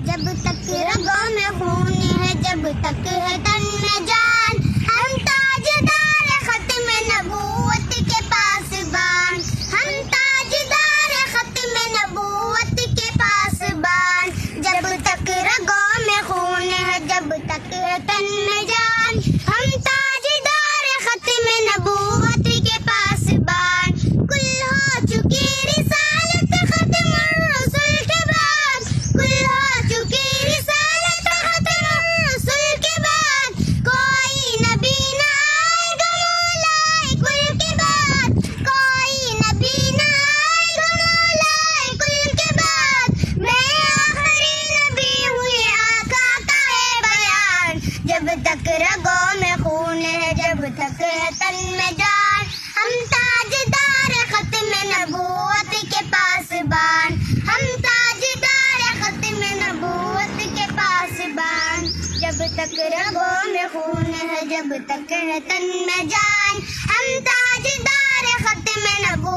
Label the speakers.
Speaker 1: جب تک رگوں میں خون ہے، جب تک ہے تن میں جان، ہم تاجدار ختم نبوت کے پاسبان، ہم تاجدار ختم نبوت کے پاسبان، جب تک رگوں میں خون ہے، جب تک ہے تن میں جان، ہم تاجدار ختم نبوت کے پاسبان، کل ہو چکی رسالت ختم الرسل کے بعد، کل ہو چکی رسالت ختم الرسل کے بعد، کوئی نبی نہ آئے گا مولائے کل کے بعد، کوئی نبی نہ آئے گا مولائے کل کے بعد، میں آخری نبی ہوئی آقا کا ہے بیان، جب تک رگوں میں خون ہے، جب تک ہے تن میں جان، ہم تاجدار ختم نبوت کے پاسبان، ہم تاجدار ختم نبوت کے پاسبان، جب تک رگوں میں خون ہے، جب تک ہے تن میں جان، ہم تاجدار ختم نبوت